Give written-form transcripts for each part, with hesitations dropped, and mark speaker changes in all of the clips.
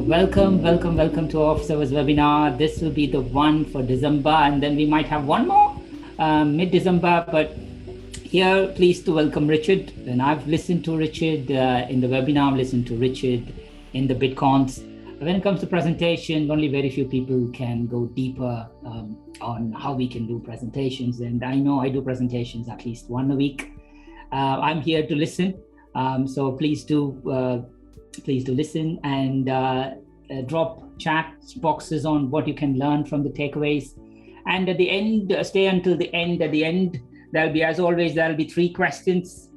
Speaker 1: Welcome to Observer's webinar. This will be the one for December, and then we might have one more mid-December. But here, pleased to welcome Richard. And I've listened to Richard in the webinar. I've listened to Richard in the BitCons. When it comes to presentations, only very few people can go deeper on how we can do presentations. And I know I do presentations at least one a week. I'm here to listen. So please do listen and drop chat boxes on what you can learn from the takeaways. And at the end, stay until the end. At the end, there'll be, as always, there'll be 3 questions.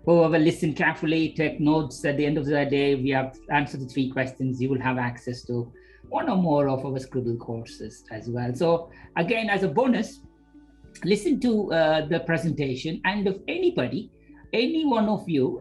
Speaker 1: Whoever listen carefully, take notes. At the end of the day, we have answered the 3 questions. You will have access to one or more of our Scribble courses as well. So again, as a bonus, listen to the presentation. And if anybody, any one of you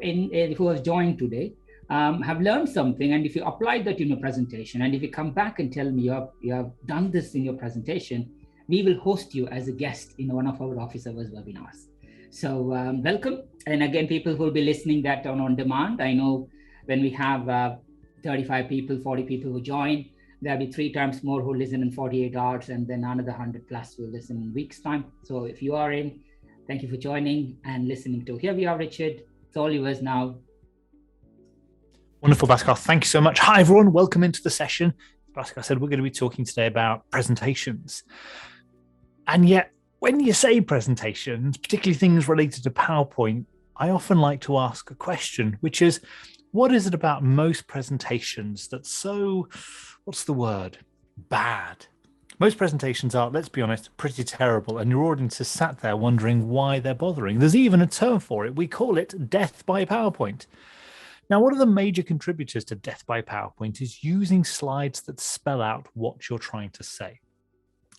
Speaker 1: who has joined today, have learned something, and if you apply that in your presentation, and if you come back and tell me you have done this in your presentation, we will host you as a guest in one of our Office Hours webinars. So welcome. And again, people who will be listening that on demand, I know when we have 35 people, 40 people who join, there'll be 3 times more who listen in 48 hours, and then another 100 plus will listen in weeks time. So if you are in, thank you for joining and listening to. Here we are, Richard. It's all yours now.
Speaker 2: Wonderful, Bhaskar. Thank you so much. Hi, everyone. Welcome into the session. Bhaskar said we're going to be talking today about presentations. And yet, when you say presentations, particularly things related to PowerPoint, I often like to ask a question, which is, what is it about most presentations that's so, what's the word, bad? Most presentations are, let's be honest, pretty terrible, and your audience is sat there wondering why they're bothering. There's even a term for it. We call it death by PowerPoint. Now, one of the major contributors to death by PowerPoint is using slides that spell out what you're trying to say.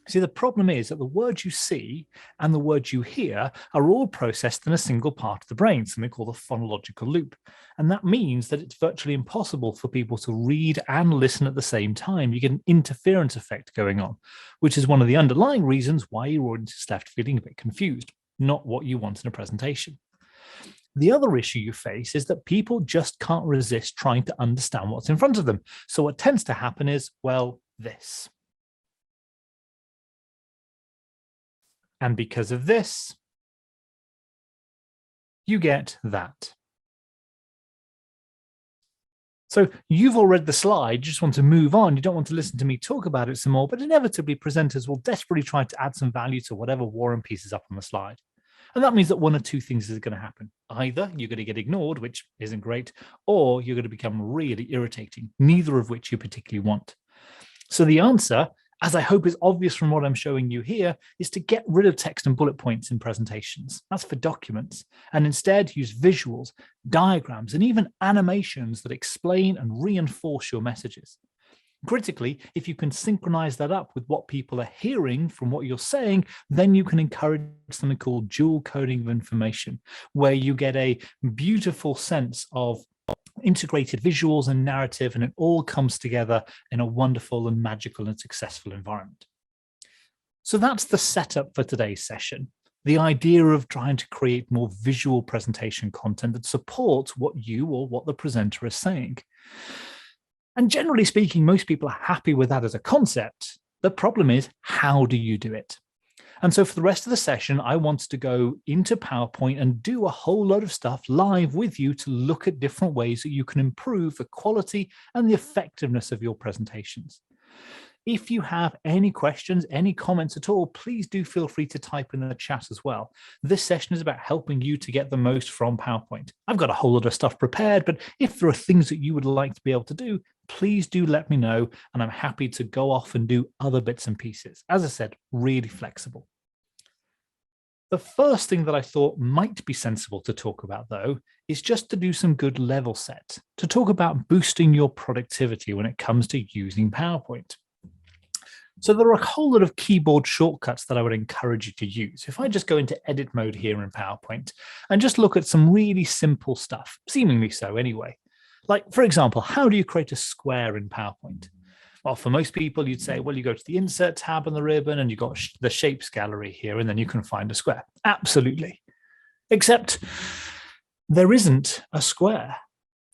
Speaker 2: See, the problem is that the words you see and the words you hear are all processed in a single part of the brain, something called the phonological loop. And that means that it's virtually impossible for people to read and listen at the same time. You get an interference effect going on, which is one of the underlying reasons why your audience is left feeling a bit confused, not what you want in a presentation. The other issue you face is that people just can't resist trying to understand what's in front of them. So what tends to happen is, well, this. And because of this, you get that. So you've all read the slide, you just want to move on. You don't want to listen to me talk about it some more, but inevitably presenters will desperately try to add some value to whatever war and peace is up on the slide. And that means that one or 2 things is going to happen. Either you're going to get ignored, which isn't great, or you're going to become really irritating, neither of which you particularly want. So the answer, as I hope is obvious from what I'm showing you here, is to get rid of text and bullet points in presentations. That's for documents. And instead use visuals, diagrams, and even animations that explain and reinforce your messages. Critically, if you can synchronize that up with what people are hearing from what you're saying, then you can encourage something called dual coding of information, where you get a beautiful sense of integrated visuals and narrative, and it all comes together in a wonderful and magical and successful environment. So that's the setup for today's session. The idea of trying to create more visual presentation content that supports what you or what the presenter is saying. And generally speaking, most people are happy with that as a concept. The problem is, how do you do it? And so for the rest of the session, I want to go into PowerPoint and do a whole lot of stuff live with you to look at different ways that you can improve the quality and the effectiveness of your presentations. If you have any questions, any comments at all, please do feel free to type in the chat as well. This session is about helping you to get the most from PowerPoint. I've got a whole lot of stuff prepared, but if there are things that you would like to be able to do, please do let me know, and I'm happy to go off and do other bits and pieces. As I said, really flexible. The first thing that I thought might be sensible to talk about, though, is just to do some good level set, to talk about boosting your productivity when it comes to using PowerPoint. So there are a whole lot of keyboard shortcuts that I would encourage you to use. If I just go into edit mode here in PowerPoint and just look at some really simple stuff, seemingly so anyway. Like, for example, how do you create a square in PowerPoint? Well, for most people, you'd say, well, you go to the Insert tab on the ribbon and you've got the Shapes gallery here, and then you can find a square. Absolutely. Except there isn't a square.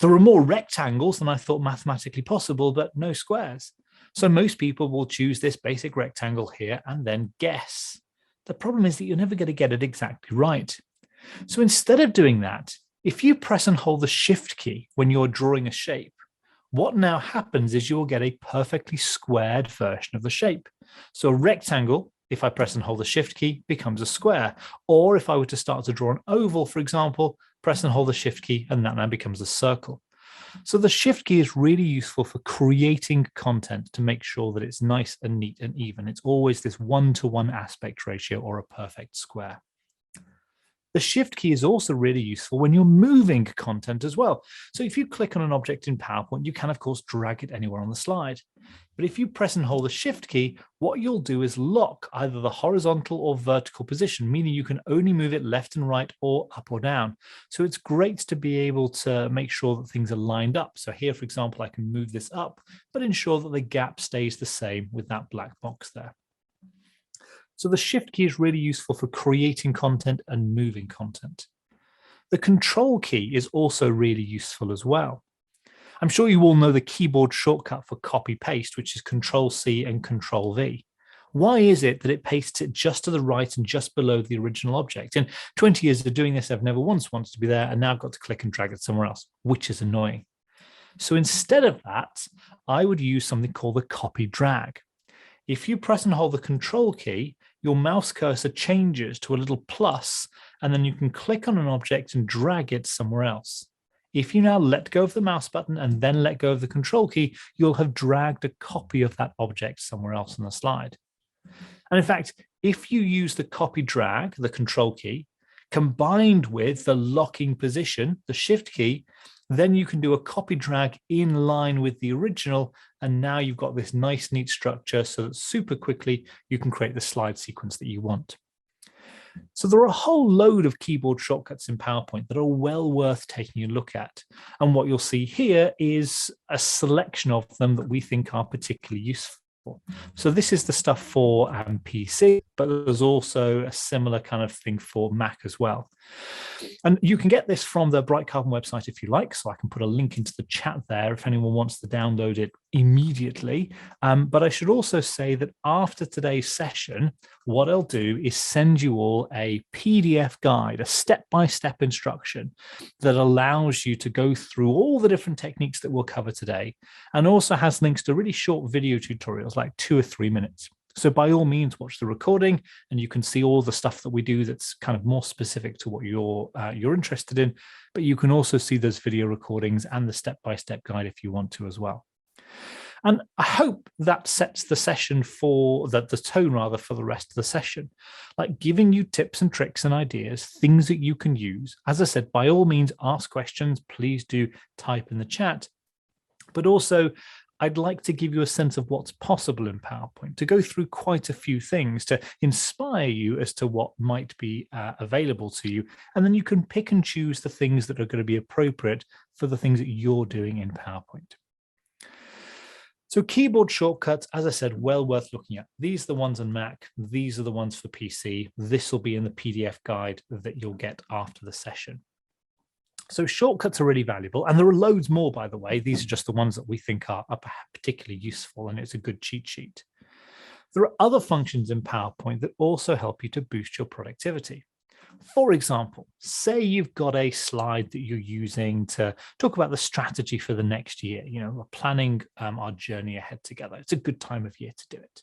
Speaker 2: There are more rectangles than I thought mathematically possible, but no squares. So most people will choose this basic rectangle here and then guess. The problem is that you're never going to get it exactly right. So instead of doing that, if you press and hold the Shift key when you're drawing a shape, what now happens is you will get a perfectly squared version of the shape. So a rectangle, if I press and hold the Shift key, becomes a square. Or if I were to start to draw an oval, for example, press and hold the Shift key, and that now becomes a circle. So the Shift key is really useful for creating content to make sure that it's nice and neat and even. It's always this 1-to-1 aspect ratio or a perfect square. The Shift key is also really useful when you're moving content as well. So if you click on an object in PowerPoint, you can, of course, drag it anywhere on the slide. But if you press and hold the Shift key, what you'll do is lock either the horizontal or vertical position, meaning you can only move it left and right or up or down. So it's great to be able to make sure that things are lined up. So here, for example, I can move this up, but ensure that the gap stays the same with that black box there. So the Shift key is really useful for creating content and moving content. The Control key is also really useful as well. I'm sure you all know the keyboard shortcut for copy paste, which is Control-C and Control-V. Why is it that it pastes it just to the right and just below the original object? In 20 years of doing this, I've never once wanted to be there, and now I've got to click and drag it somewhere else, which is annoying. So instead of that, I would use something called the copy drag. If you press and hold the Control key, your mouse cursor changes to a little plus, and then you can click on an object and drag it somewhere else. If you now let go of the mouse button and then let go of the Control key, you'll have dragged a copy of that object somewhere else on the slide. And in fact, if you use the copy drag, the Control key, combined with the locking position, the Shift key, then you can do a copy drag in line with the original, and now you've got this nice, neat structure so that super quickly you can create the slide sequence that you want. So there are a whole load of keyboard shortcuts in PowerPoint that are well worth taking a look at. And what you'll see here is a selection of them that we think are particularly useful. So this is the stuff for PC, but there's also a similar kind of thing for Mac as well. And you can get this from the Bright Carbon website if you like, so I can put a link into the chat there if anyone wants to download it immediately. But I should also say that after today's session, what I'll do is send you all a PDF guide, a step-by-step instruction that allows you to go through all the different techniques that we'll cover today, and also has links to really short video tutorials, like 2 or 3 minutes. So by all means, watch the recording and you can see all the stuff that we do that's kind of more specific to what you're interested in. But you can also see those video recordings and the step-by-step guide if you want to as well. And I hope that sets the session for the tone rather for the rest of the session, like giving you tips and tricks and ideas, things that you can use. As I said, by all means, ask questions. Please do type in the chat. But also, I'd like to give you a sense of what's possible in PowerPoint, to go through quite a few things to inspire you as to what might be available to you. And then you can pick and choose the things that are going to be appropriate for the things that you're doing in PowerPoint. So keyboard shortcuts, as I said, well worth looking at. These are the ones on Mac. These are the ones for PC. This will be in the PDF guide that you'll get after the session. So shortcuts are really valuable, and there are loads more, by the way. These are just the ones that we think are particularly useful, and it's a good cheat sheet. There are other functions in PowerPoint that also help you to boost your productivity. For example, say you've got a slide that you're using to talk about the strategy for the next year. You know, we're planning our journey ahead together. It's a good time of year to do it.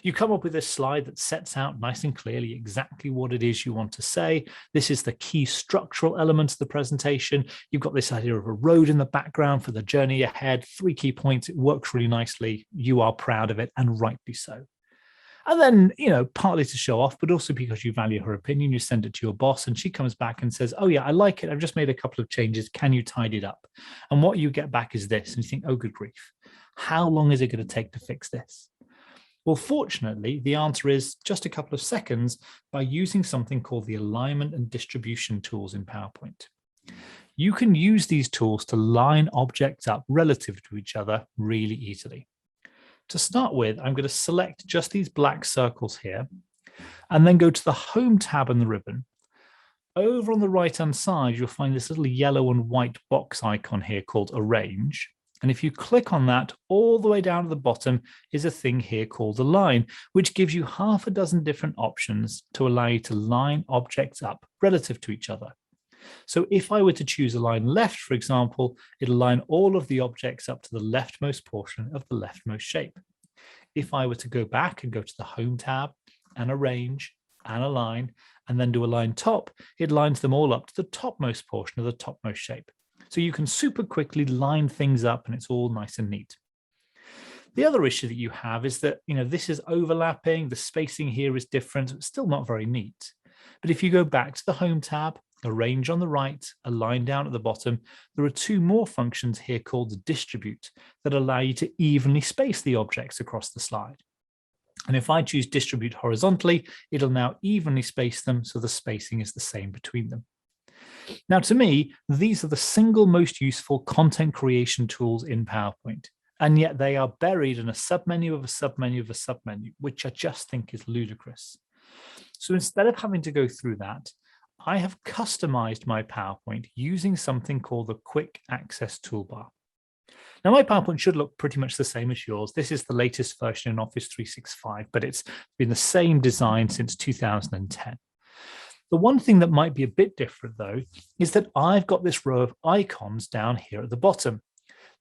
Speaker 2: You come up with this slide that sets out nice and clearly exactly what it is you want to say. This is the key structural elements of the presentation. You've got this idea of a road in the background for the journey ahead, 3 key points. It works really nicely. You are proud of it, and rightly so. And then, you know, partly to show off, but also because you value her opinion, you send it to your boss and she comes back and says, oh yeah, I like it. I've just made a couple of changes. Can you tidy it up? And what you get back is this. And you think, oh, good grief. How long is it going to take to fix this? Well, fortunately, the answer is just a couple of seconds by using something called the alignment and distribution tools in PowerPoint. You can use these tools to line objects up relative to each other really easily. To start with, I'm going to select just these black circles here and then go to the Home tab in the ribbon, over on the right-hand side, you'll find this little yellow and white box icon here called Arrange. And if you click on that, all the way down to the bottom is a thing here called Align, which gives you half a dozen different options to allow you to line objects up relative to each other. So if I were to choose Align Left, for example, it'll align all of the objects up to the leftmost portion of the leftmost shape. If I were to go back and go to the Home tab and Arrange and Align, and then do Align Top, it lines them all up to the topmost portion of the topmost shape. So you can super quickly line things up and it's all nice and neat. The other issue that you have is that, this is overlapping, the spacing here is different, it's still not very neat. But if you go back to the Home tab, Arrange on the right, Align down at the bottom, there are two more functions here called Distribute that allow you to evenly space the objects across the slide. And if I choose Distribute horizontally, it'll now evenly space them so the spacing is the same between them. Now, to me, these are the single most useful content creation tools in PowerPoint, and yet they are buried in a submenu of a submenu of a submenu, which I just think is ludicrous. So instead of having to go through that, I have customized my PowerPoint using something called the Quick Access Toolbar. Now, my PowerPoint should look pretty much the same as yours. This is the latest version in Office 365, but it's been the same design since 2010. The one thing that might be a bit different, though, is that I've got this row of icons down here at the bottom.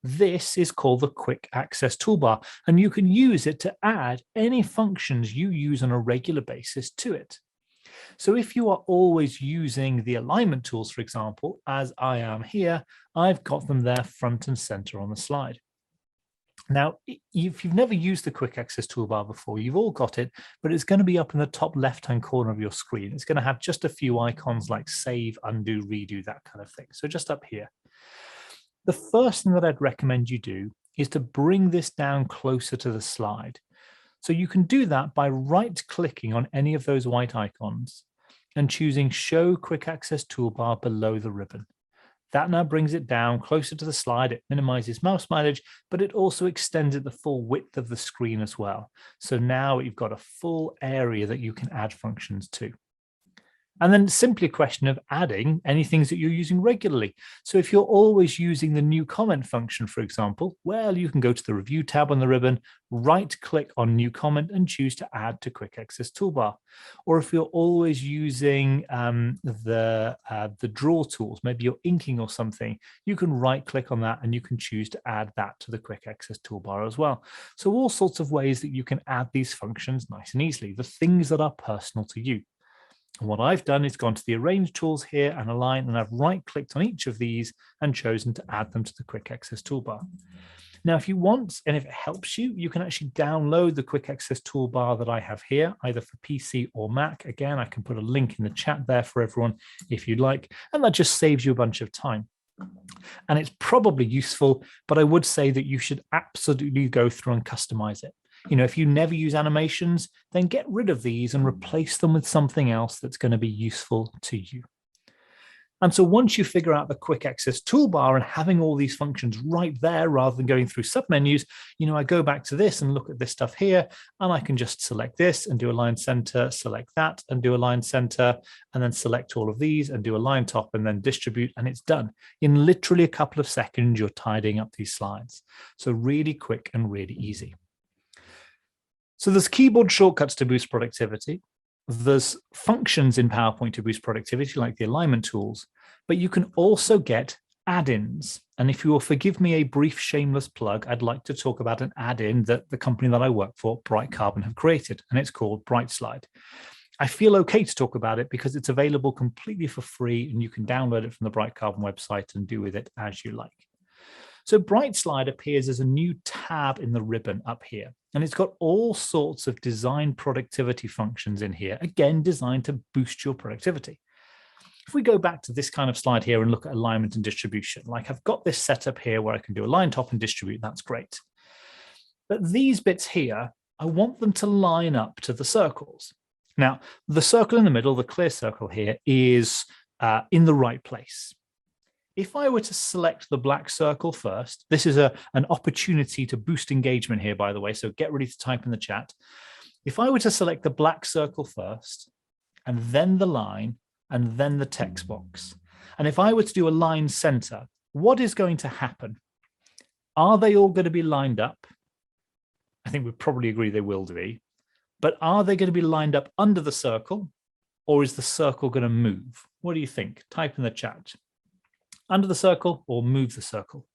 Speaker 2: This is called the Quick Access Toolbar, and you can use it to add any functions you use on a regular basis to it. So if you are always using the alignment tools, for example, as I am here, I've got them there front and center on the slide. Now, if you've never used the Quick Access Toolbar before, you've all got it, but it's going to be up in the top left-hand corner of your screen. It's going to have just a few icons like save, undo, redo, that kind of thing. So just up here. The first thing that I'd recommend you do is to bring this down closer to the slide. So you can do that by right-clicking on any of those white icons and choosing Show Quick Access Toolbar below the ribbon. That now brings it down closer to the slide. It minimizes mouse mileage, but it also extends it the full width of the screen as well. So now you've got a full area that you can add functions to. And then simply a question of adding any things that you're using regularly. So if you're always using the new comment function, for example, well, you can go to the Review tab on the ribbon, right-click on New Comment and choose to add to Quick Access Toolbar. Or if you're always using the draw tools, maybe you're inking or something, you can right-click on that and you can choose to add that to the Quick Access Toolbar as well. So all sorts of ways that you can add these functions nice and easily, the things that are personal to you. And what I've done is gone to the Arrange tools here and Align, and I've right-clicked on each of these and chosen to add them to the Quick Access Toolbar. Now, if you want, and if it helps you, you can actually download the Quick Access Toolbar that I have here, either for PC or Mac. Again, I can put a link in the chat there for everyone if you'd like, and that just saves you a bunch of time. And it's probably useful, but I would say that you should absolutely go through and customize it. If you never use animations, then get rid of these and replace them with something else that's going to be useful to you. And so once you figure out the Quick Access Toolbar and having all these functions right there rather than going through submenus, I go back to this and look at this stuff here, and I can just select this and do Align Center, select that and do Align Center, and then select all of these and do Align Top and then Distribute, and it's done. In literally a couple of seconds, you're tidying up these slides. So really quick and really easy. So there's keyboard shortcuts to boost productivity. There's functions in PowerPoint to boost productivity, like the alignment tools, but you can also get add-ins. And if you will forgive me a brief shameless plug, I'd like to talk about an add-in that the company that I work for, Bright Carbon, have created, and it's called Brightslide. I feel okay to talk about it because it's available completely for free, and you can download it from the Bright Carbon website and do with it as you like. So Brightslide appears as a new tab in the ribbon up here, and it's got all sorts of design productivity functions in here, again, designed to boost your productivity. If we go back to this kind of slide here and look at alignment and distribution, like I've got this setup here where I can do Align Top and Distribute, that's great. But these bits here, I want them to line up to the circles. Now, the circle in the middle, the clear circle here, is in the right place. If I were to select the black circle first, this is an opportunity to boost engagement here, by the way, so get ready to type in the chat. If I were to select the black circle first and then the line, and then the text box. And if I were to do align center, what is going to happen? Are they all going to be lined up? I think we'd probably agree they will be. But are they going to be lined up under the circle, or is the circle going to move? What do you think? Type in the chat. Under the circle or move the circle?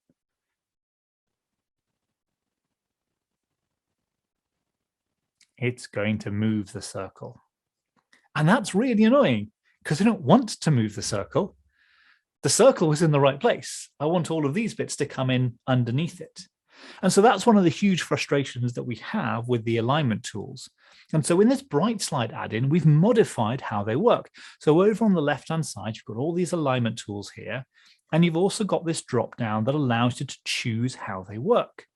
Speaker 2: It's going to move the circle. And that's really annoying because I don't want to move the circle. The circle was in the right place. I want all of these bits to come in underneath it. And so that's one of the huge frustrations that we have with the alignment tools. And so in this Brightslide add-in, we've modified how they work. So over on the left-hand side, you've got all these alignment tools here, and you've also got this drop-down that allows you to choose how they work.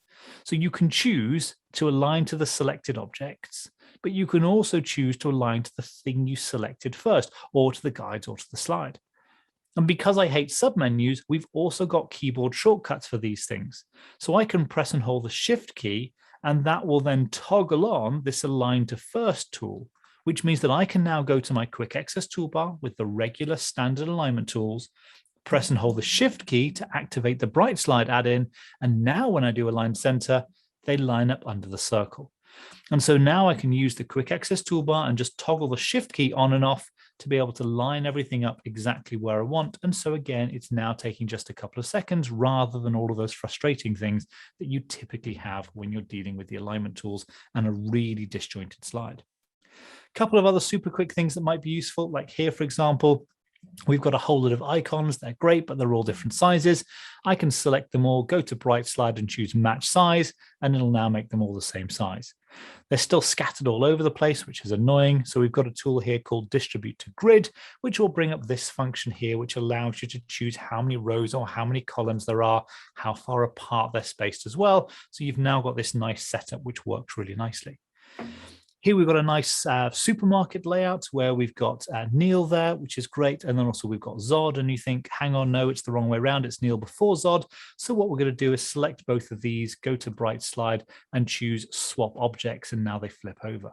Speaker 2: So you can choose to align to the selected objects, but you can also choose to align to the thing you selected first, or to the guides or to the slide. And because I hate submenus, we've also got keyboard shortcuts for these things. So I can press and hold the Shift key, and that will then toggle on this Align to First tool, which means that I can now go to my Quick Access toolbar with the regular standard alignment tools, press and hold the Shift key to activate the Brightslide add-in, and now when I do Align Center, they line up under the circle. And so now I can use the Quick Access toolbar and just toggle the Shift key on and off to be able to line everything up exactly where I want. And so again, it's now taking just a couple of seconds rather than all of those frustrating things that you typically have when you're dealing with the alignment tools and a really disjointed slide. A couple of other super quick things that might be useful, like here, for example, we've got a whole lot of icons. They're great, but they're all different sizes. I can select them all, go to Brightslide and choose match size, and it'll now make them all the same size. They're still scattered all over the place, which is annoying. So we've got a tool here called Distribute to Grid, which will bring up this function here, which allows you to choose how many rows or how many columns there are, how far apart they're spaced as well. So you've now got this nice setup, which works really nicely. Here we've got a nice supermarket layout where we've got Neil there, which is great. And then also we've got Zod, and you think, hang on, no, it's the wrong way around. It's Neil before Zod. So what we're going to do is select both of these, go to Brightslide and choose Swap Objects, and now they flip over.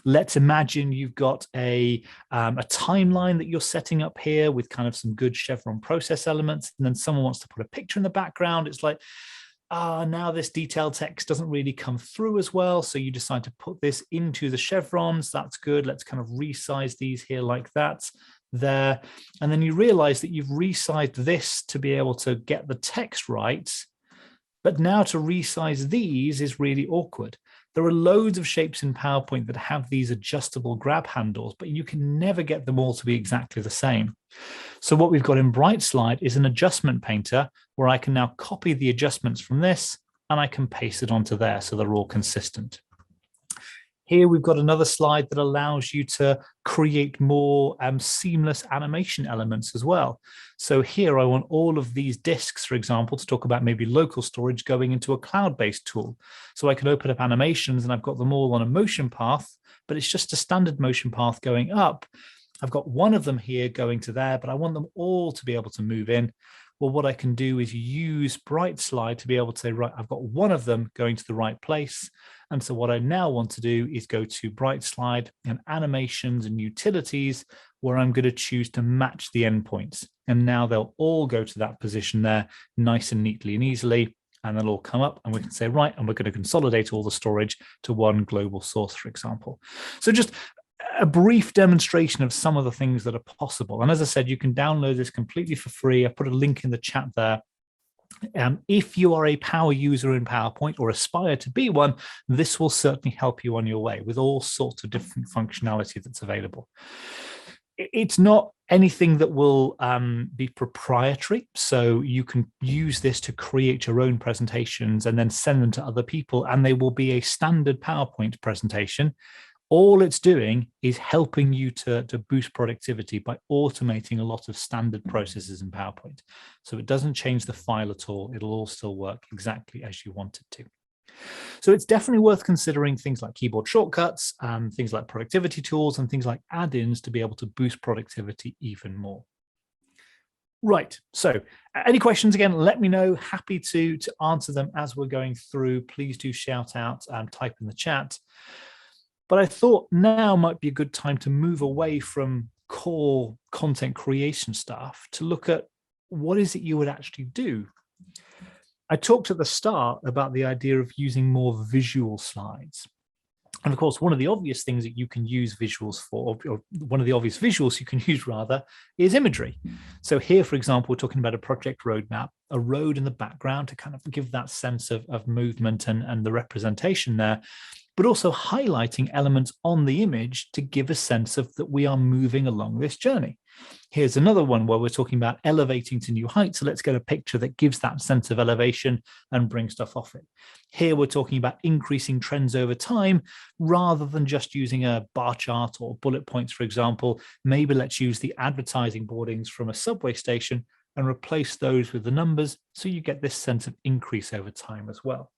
Speaker 2: Let's imagine you've got a timeline that you're setting up here with kind of some good chevron process elements, and then someone wants to put a picture in the background. It's like, now this detailed text doesn't really come through as well. So you decide to put this into the chevrons. That's good. Let's kind of resize these here like that, there. And then you realize that you've resized this to be able to get the text right. But now to resize these is really awkward. There are loads of shapes in PowerPoint that have these adjustable grab handles, but you can never get them all to be exactly the same. So what we've got in Brightslide is an adjustment painter where I can now copy the adjustments from this and I can paste it onto there so they're all consistent. Here we've got another slide that allows you to create more seamless animation elements as well. So here I want all of these disks, for example, to talk about maybe local storage going into a cloud-based tool. So I can open up animations and I've got them all on a motion path, but it's just a standard motion path going up. I've got one of them here going to there, but I want them all to be able to move in. Well, what I can do is use Brightslide to be able to say, right, I've got one of them going to the right place. And so what I now want to do is go to Brightslide and animations and utilities, where I'm going to choose to match the endpoints. And now they'll all go to that position there, nice and neatly and easily. And they'll all come up and we can say, right, and we're going to consolidate all the storage to one global source, for example. So just a brief demonstration of some of the things that are possible. And as I said, you can download this completely for free. I put a link in the chat there. If you are a power user in PowerPoint or aspire to be one, this will certainly help you on your way with all sorts of different functionality that's available. It's not anything that will be proprietary. So you can use this to create your own presentations and then send them to other people, and they will be a standard PowerPoint presentation. All it's doing is helping you to boost productivity by automating a lot of standard processes in PowerPoint. So it doesn't change the file at all. It'll all still work exactly as you want it to. So it's definitely worth considering things like keyboard shortcuts, things like productivity tools, and things like add-ins to be able to boost productivity even more. Right, so any questions, again, let me know. Happy to answer them as we're going through. Please do shout out and type in the chat. But I thought now might be a good time to move away from core content creation stuff to look at what is it you would actually do. I talked at the start about the idea of using more visual slides. And of course, one of the obvious things that you can use visuals for, or one of the obvious visuals you can use rather, is imagery. So here, for example, we're talking about a project roadmap, a road in the background to kind of give that sense of movement and the representation there, but also highlighting elements on the image to give a sense of that we are moving along this journey. Here's another one where we're talking about elevating to new heights. So let's get a picture that gives that sense of elevation and bring stuff off it. Here we're talking about increasing trends over time rather than just using a bar chart or bullet points, for example. Maybe let's use the advertising boardings from a subway station and replace those with the numbers so you get this sense of increase over time as well.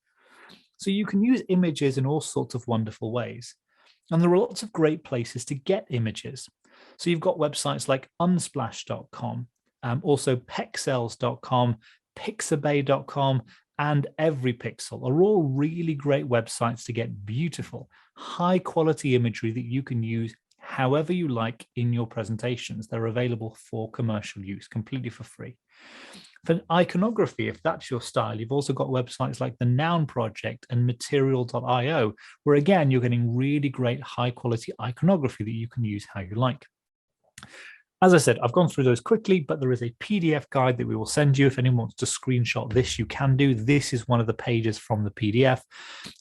Speaker 2: So you can use images in all sorts of wonderful ways. And there are lots of great places to get images. So you've got websites like unsplash.com, also pexels.com, pixabay.com, and Everypixel are all really great websites to get beautiful, high quality imagery that you can use however you like in your presentations. They're available for commercial use, completely for free. For iconography, if that's your style, you've also got websites like the Noun Project and material.io, where again, you're getting really great high quality iconography that you can use how you like. As I said, I've gone through those quickly, but there is a PDF guide that we will send you. If anyone wants to screenshot this, you can do. This is one of the pages from the PDF.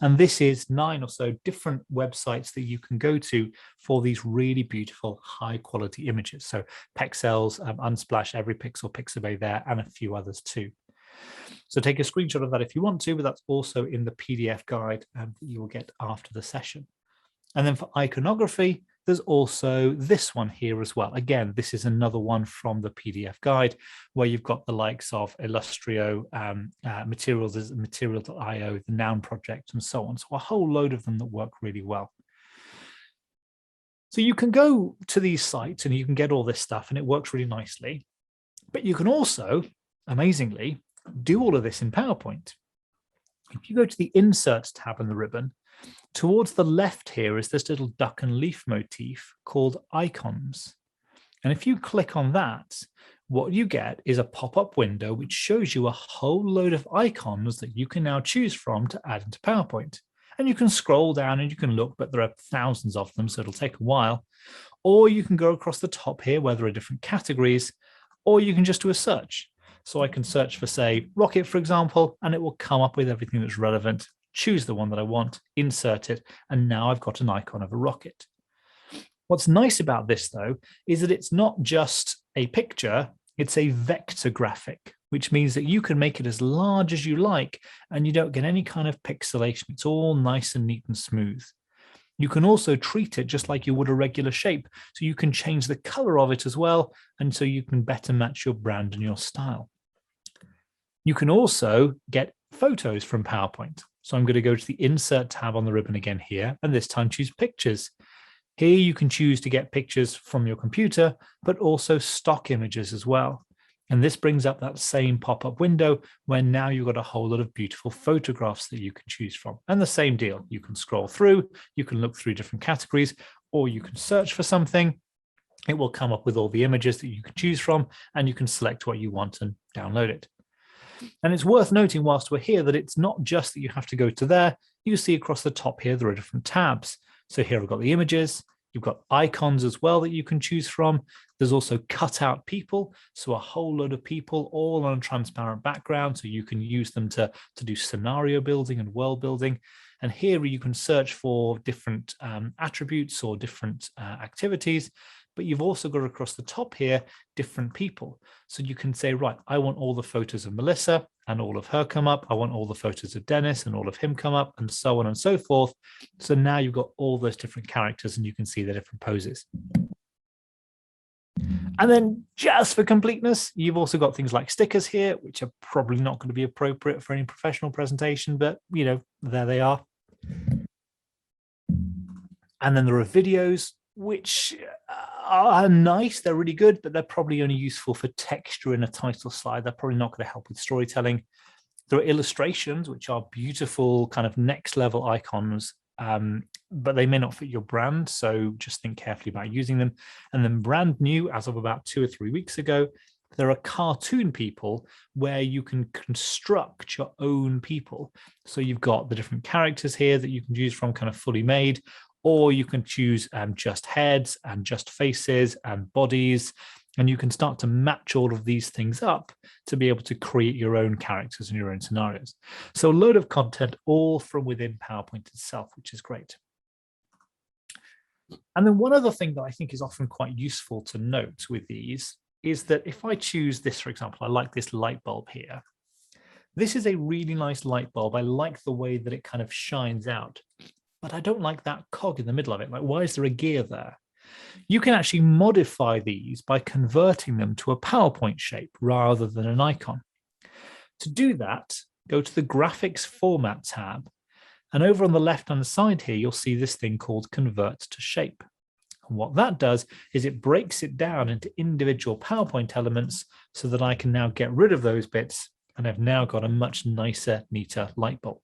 Speaker 2: And this is 9 or so different websites that you can go to for these really beautiful high quality images. So Pexels, Unsplash, Everypixel, Pixabay there, and a few others too. So take a screenshot of that if you want to, but that's also in the PDF guide that you will get after the session. And then for iconography, there's also this one here as well. Again, this is another one from the PDF guide where you've got the likes of Illustrio, Materials, Material.io, the Noun Project, and so on. So a whole load of them that work really well. So you can go to these sites and you can get all this stuff and it works really nicely. But you can also, amazingly, do all of this in PowerPoint. If you go to the Insert tab on the ribbon, towards the left here is this little duck and leaf motif called icons. And if you click on that, what you get is a pop-up window which shows you a whole load of icons that you can now choose from to add into PowerPoint. And you can scroll down and you can look, but there are thousands of them, so it'll take a while. Or you can go across the top here where there are different categories, or you can just do a search. So I can search for, say, rocket, for example, and it will come up with everything that's relevant. Choose the one that I want, insert it, and now I've got an icon of a rocket. What's nice about this, though, is that it's not just a picture, it's a vector graphic, which means that you can make it as large as you like, and you don't get any kind of pixelation. It's all nice and neat and smooth. You can also treat it just like you would a regular shape, so you can change the color of it as well, and so you can better match your brand and your style. You can also get photos from PowerPoint. So I'm going to go to the Insert tab on the ribbon again here, and this time choose Pictures. Here you can choose to get pictures from your computer, but also stock images as well. And this brings up that same pop-up window where now you've got a whole lot of beautiful photographs that you can choose from. And the same deal, you can scroll through, you can look through different categories, or you can search for something. It will come up with all the images that you can choose from, and you can select what you want and download it. And it's worth noting whilst we're here that it's not just that you have to go to there. You see across the top here, there are different tabs. So here I've got the images. You've got icons as well that you can choose from. There's also cutout people. So a whole load of people all on a transparent background. So you can use them to do scenario building and world building. And here you can search for different attributes or different activities. But you've also got across the top here, different people. So you can say, right, I want all the photos of Melissa and all of her come up. I want all the photos of Dennis and all of him come up, and so on and so forth. So now you've got all those different characters and you can see the different poses. And then just for completeness, you've also got things like stickers here, which are probably not going to be appropriate for any professional presentation, but you know, there they are. And then there are videos, which are nice, they're really good, but they're probably only useful for texture in a title slide. They're probably not going to help with storytelling. There are illustrations, which are beautiful kind of next level icons but they may not fit your brand. So just think carefully about using them. And then brand new, as of about 2 or 3 weeks ago, there are cartoon people where you can construct your own people. So you've got the different characters here that you can choose from, kind of fully made, or you can choose just heads and just faces and bodies. And you can start to match all of these things up to be able to create your own characters and your own scenarios. So a load of content all from within PowerPoint itself, which is great. And then one other thing that I think is often quite useful to note with these is that if I choose this, for example, I like this light bulb here. This is a really nice light bulb. I like the way that it kind of shines out, but I don't like that cog in the middle of it. Like, why is there a gear there? You can actually modify these by converting them to a PowerPoint shape rather than an icon. To do that, go to the Graphics Format tab, and over on the left-hand side here, you'll see this thing called Convert to Shape. And what that does is it breaks it down into individual PowerPoint elements so that I can now get rid of those bits, and I've now got a much nicer, neater light bulb.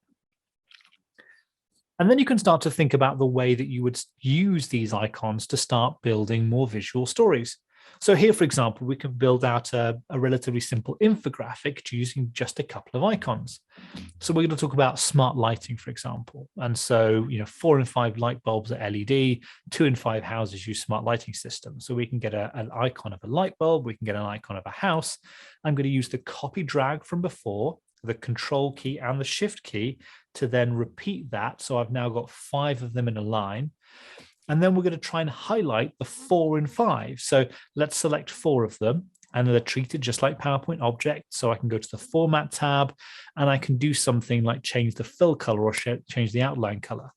Speaker 2: And then you can start to think about the way that you would use these icons to start building more visual stories. So here, for example, we can build out a relatively simple infographic using just a couple of icons. So we're going to talk about smart lighting, for example. And so, 4 in 5 light bulbs are LED, 2 in 5 houses use smart lighting systems. So we can get an icon of a light bulb, we can get an icon of a house. I'm going to use the copy drag from before, the control key and the shift key to then repeat that. So I've now got 5 of them in a line. And then we're going to try and highlight the 4 in 5. So let's select 4 of them, and they're treated just like PowerPoint objects. So I can go to the Format tab, and I can do something like change the fill color or change the outline color.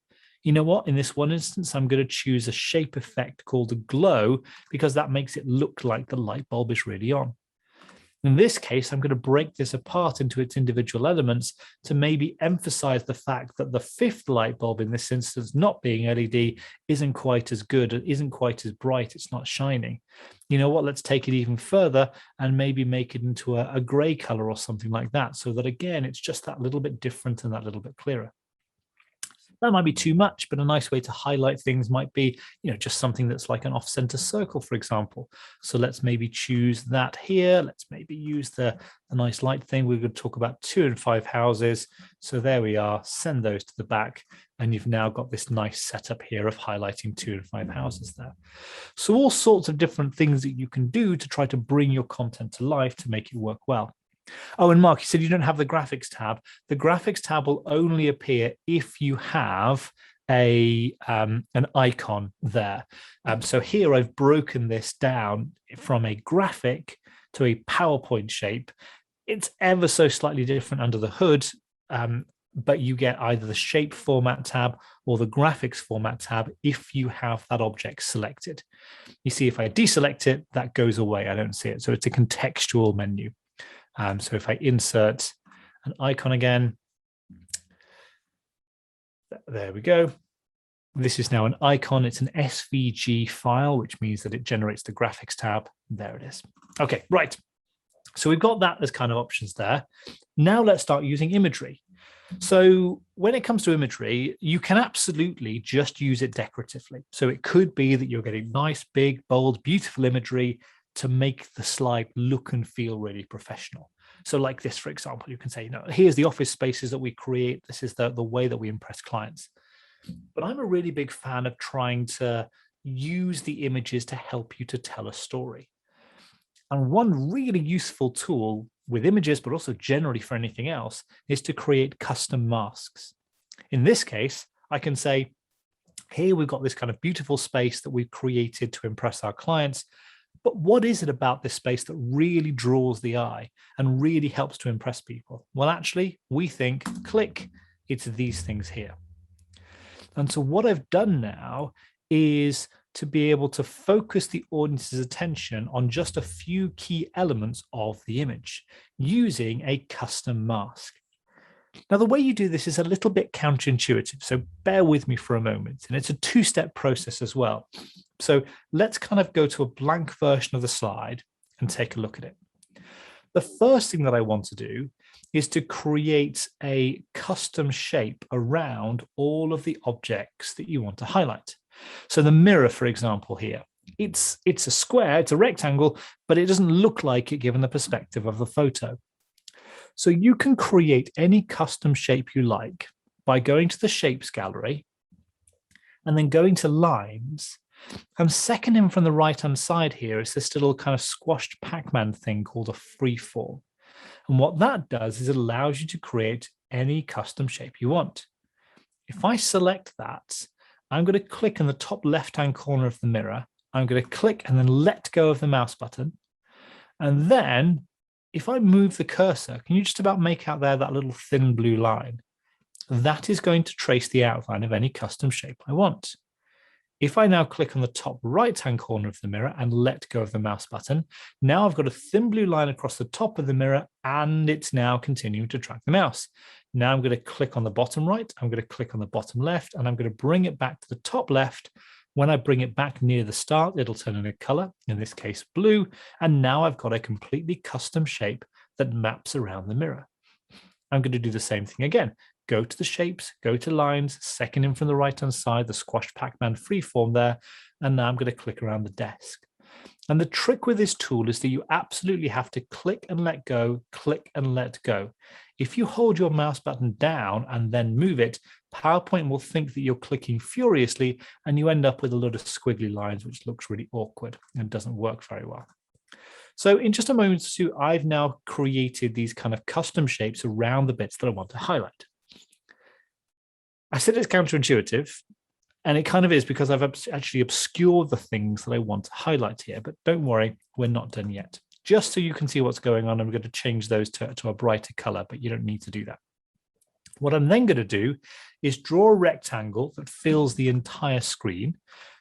Speaker 2: You know what? In this one instance, I'm going to choose a shape effect called a glow, because that makes it look like the light bulb is really on. In this case, I'm going to break this apart into its individual elements to maybe emphasize the fact that the 5th light bulb in this instance, not being LED, isn't quite as good, isn't quite as bright, it's not shining. You know what, let's take it even further and maybe make it into a gray color or something like that, so that again, it's just that little bit different and that little bit clearer. That might be too much, but a nice way to highlight things might be, just something that's like an off-center circle, for example. So let's maybe choose that here. Let's maybe use the nice light thing. We're going to talk about 2 in 5 houses. So there we are. Send those to the back. And you've now got this nice setup here of highlighting 2 in 5 houses there. So all sorts of different things that you can do to try to bring your content to life to make it work well. Oh, and Mark, you said you don't have the graphics tab. The graphics tab will only appear if you have an icon there. So here I've broken this down from a graphic to a PowerPoint shape. It's ever so slightly different under the hood, but you get either the shape format tab or the graphics format tab if you have that object selected. You see, if I deselect it, that goes away. I don't see it. So it's a contextual menu. So if I insert an icon again, there we go. This is now an icon. It's an SVG file, which means that it generates the graphics tab. There it is. Okay, right. So we've got that as kind of options there. Now let's start using imagery. So when it comes to imagery, you can absolutely just use it decoratively. So it could be that you're getting nice, big, bold, beautiful imagery to make the slide look and feel really professional. So like this, for example, you can say, here's the office spaces that we create. This is the way that we impress clients. But I'm a really big fan of trying to use the images to help you to tell a story. And one really useful tool with images, but also generally for anything else, is to create custom masks. In this case, I can say, here we've got this kind of beautiful space that we've created to impress our clients. But what is it about this space that really draws the eye and really helps to impress people? Well, actually, we think, click, it's these things here. And so what I've done now is to be able to focus the audience's attention on just a few key elements of the image using a custom mask. Now, the way you do this is a little bit counterintuitive, so bear with me for a moment. And it's a 2-step process as well. So let's kind of go to a blank version of the slide and take a look at it. The first thing that I want to do is to create a custom shape around all of the objects that you want to highlight. So the mirror, for example, here, it's a square, it's a rectangle, but it doesn't look like it given the perspective of the photo. So you can create any custom shape you like by going to the Shapes gallery and then going to Lines. And second in from the right-hand side here is this little kind of squashed Pac-Man thing called a freeform. And what that does is it allows you to create any custom shape you want. If I select that, I'm going to click in the top left-hand corner of the mirror. I'm going to click and then let go of the mouse button. And then if I move the cursor, can you just about make out there that little thin blue line? That is going to trace the outline of any custom shape I want. If I now click on the top right-hand corner of the mirror and let go of the mouse button, now I've got a thin blue line across the top of the mirror, and it's now continuing to track the mouse. Now I'm going to click on the bottom right, I'm going to click on the bottom left, and I'm going to bring it back to the top left. When I bring it back near the start, it'll turn in a color, in this case blue, and now I've got a completely custom shape that maps around the mirror. I'm going to do the same thing again. Go to the Shapes, go to Lines, second in from the right-hand side, the squashed Pac-Man freeform there, and now I'm going to click around the desk. And the trick with this tool is that you absolutely have to click and let go, click and let go. If you hold your mouse button down and then move it, PowerPoint will think that you're clicking furiously, and you end up with a lot of squiggly lines, which looks really awkward and doesn't work very well. So in just a moment or two, I've now created these kind of custom shapes around the bits that I want to highlight. I said it's counterintuitive, and it kind of is because I've actually obscured the things that I want to highlight here, but don't worry, we're not done yet. Just so you can see what's going on, I'm going to change those to a brighter color, but you don't need to do that. What I'm then going to do is draw a rectangle that fills the entire screen,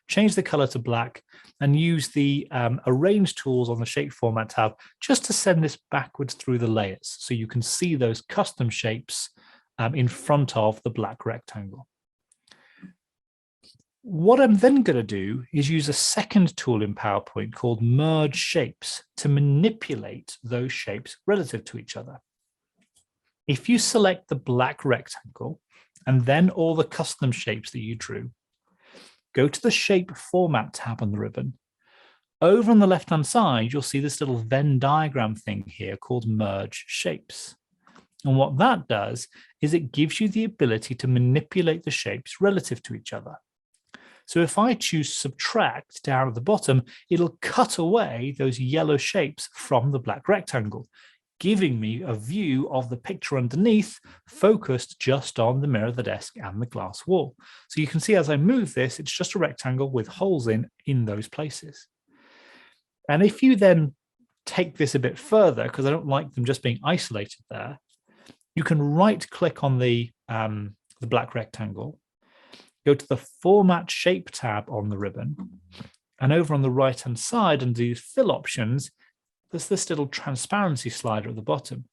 Speaker 2: change the color to black, and use the Arrange tools on the Shape Format tab just to send this backwards through the layers so you can see those custom shapes in front of the black rectangle. What I'm then going to do is use a second tool in PowerPoint called Merge Shapes to manipulate those shapes relative to each other. If you select the black rectangle and then all the custom shapes that you drew, go to the Shape Format tab on the ribbon. Over on the left-hand side, you'll see this little Venn diagram thing here called Merge Shapes. And what that does is it gives you the ability to manipulate the shapes relative to each other. So if I choose Subtract down at the bottom, it'll cut away those yellow shapes from the black rectangle, giving me a view of the picture underneath, focused just on the mirror, the desk, and the glass wall. So you can see as I move this, it's just a rectangle with holes in those places. And if you then take this a bit further, because I don't like them just being isolated there, you can right-click on the black rectangle, go to the Format Shape tab on the ribbon, and over on the right-hand side under these fill options, there's this little transparency slider at the bottom.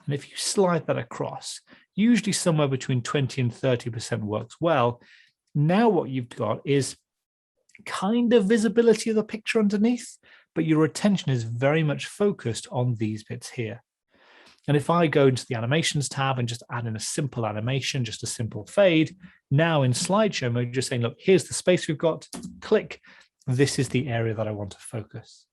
Speaker 2: And if you slide that across, usually somewhere between 20 and 30% works well. Now what you've got is kind of visibility of the picture underneath, but your attention is very much focused on these bits here. And if I go into the Animations tab and just add in a simple animation, just a simple fade, now in slideshow mode, just saying, look, here's the space we've got, click, this is the area that I want to focus.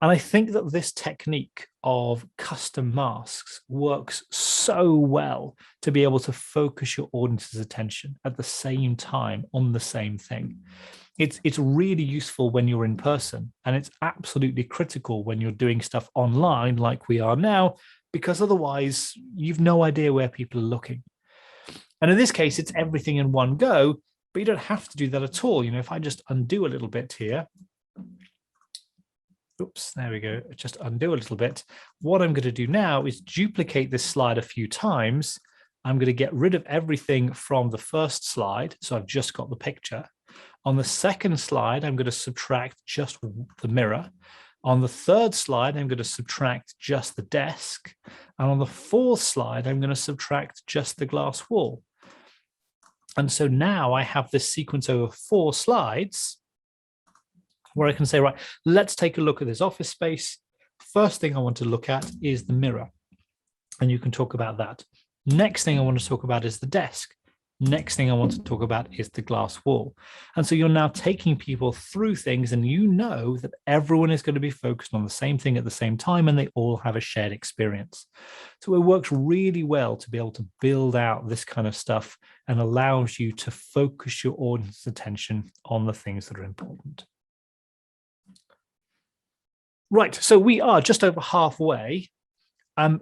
Speaker 2: And I think that this technique of custom masks works so well to be able to focus your audience's attention at the same time on the same thing. It's really useful when you're in person, and it's absolutely critical when you're doing stuff online like we are now, because otherwise you've no idea where people are looking. And in this case, it's everything in one go, but you don't have to do that at all. You know, if I just undo a little bit here, oops, there we go, just undo a little bit. What I'm going to do now is duplicate this slide a few times. I'm going to get rid of everything from the first slide, so I've just got the picture. On the second slide, I'm going to subtract just the mirror. On the third slide, I'm going to subtract just the desk. And on the fourth slide, I'm going to subtract just the glass wall. And so now I have this sequence over 4 slides where I can say, right, let's take a look at this office space. first thing I want to look at is the mirror, and you can talk about that. Next thing I want to talk about is the desk. Next thing I want to talk about is the glass wall. And so you're now taking people through things, and you know that everyone is going to be focused on the same thing at the same time, and they all have a shared experience. So it works really well to be able to build out this kind of stuff and allows you to focus your audience's attention on the things that are important. Right, so we are just over halfway.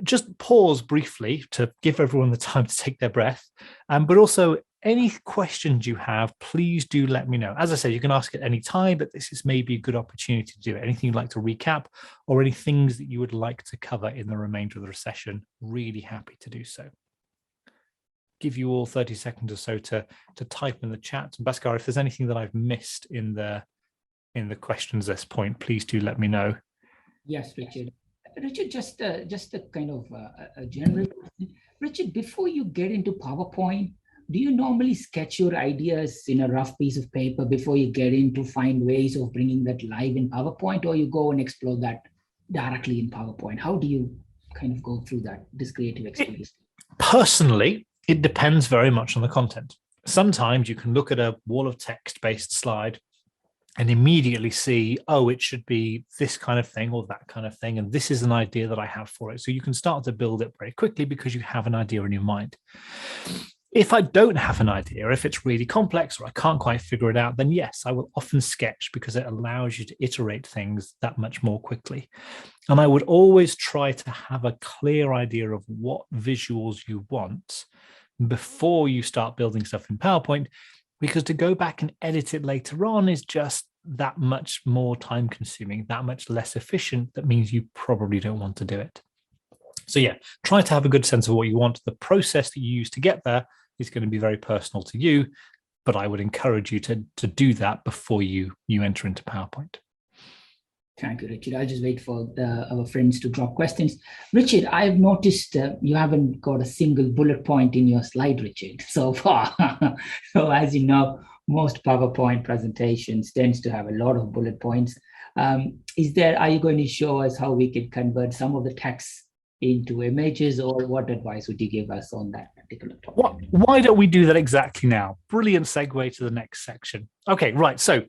Speaker 2: Just pause briefly to give everyone the time to take their breath. But also, any questions you have, please do let me know. As I said, you can ask at any time, but this is maybe a good opportunity to do it. Anything you'd like to recap or any things that you would like to cover in the remainder of the session, really happy to do so. Give you all 30 seconds or so to type in the chat. And Bhaskar, if there's anything that I've missed in the questions at this point, please do let me know.
Speaker 1: Yes, Richard. Richard, just a kind of a general question. Richard, before you get into PowerPoint, do you normally sketch your ideas in a rough piece of paper before you get in to find ways of bringing that live in PowerPoint, or you go and explore that directly in PowerPoint? How do you kind of go through this creative experience?
Speaker 2: Personally, it depends very much on the content. Sometimes you can look at a wall of text-based slide and immediately see, oh, it should be this kind of thing or that kind of thing, and this is an idea that I have for it. So you can start to build it very quickly because you have an idea in your mind. If I don't have an idea, if it's really complex or I can't quite figure it out, then yes, I will often sketch because it allows you to iterate things that much more quickly. And I would always try to have a clear idea of what visuals you want before you start building stuff in PowerPoint, because to go back and edit it later on is just that much more time consuming, that much less efficient. That means you probably don't want to do it. So yeah, try to have a good sense of what you want. The process that you use to get there is going to be very personal to you, but I would encourage you to do that before you enter into PowerPoint.
Speaker 1: Thank you, Richard. I'll just wait for our friends to drop questions. Richard, I've noticed you haven't got a single bullet point in your slide, Richard, so far. So as you know, most PowerPoint presentations tends to have a lot of bullet points. Are you going to show us how we can convert some of the text into images, or what advice would you give us on that particular topic?
Speaker 2: Why don't we do that exactly now? Brilliant segue to the next section. Okay, right. So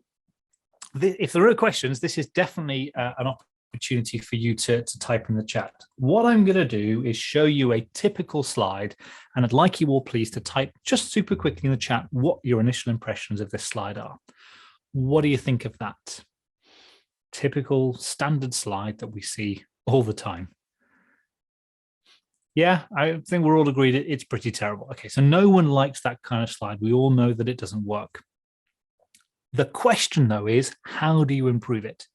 Speaker 2: if there are questions, this is definitely an opportunity for you to type in the chat. What I'm going to do is show you a typical slide, and I'd like you all please to type just super quickly in the chat what your initial impressions of this slide are. What do you think of that? Typical standard slide that we see all the time. Yeah, I think we're all agreed it's pretty terrible. Okay, so no one likes that kind of slide. We all know that it doesn't work. The question, though, is how do you improve it?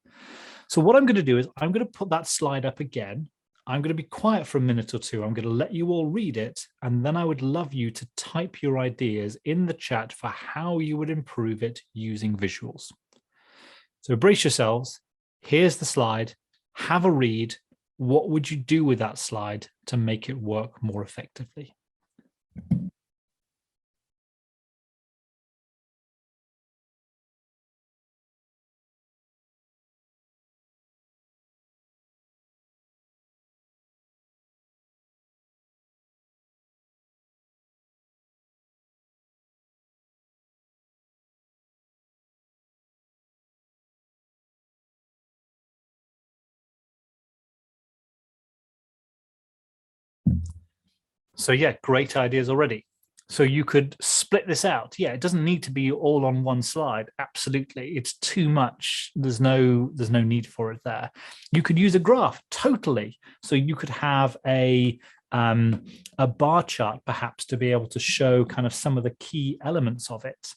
Speaker 2: So what I'm going to do is I'm going to put that slide up again. I'm going to be quiet for a minute or two. I'm going to let you all read it, and then I would love you to type your ideas in the chat for how you would improve it using visuals. So brace yourselves. Here's the slide. Have a read. What would you do with that slide to make it work more effectively? So yeah, great ideas already. So you could split this out. Yeah, it doesn't need to be all on one slide. Absolutely. It's too much. There's no need for it there. You could use a graph, totally. So you could have a bar chart perhaps to be able to show kind of some of the key elements of it.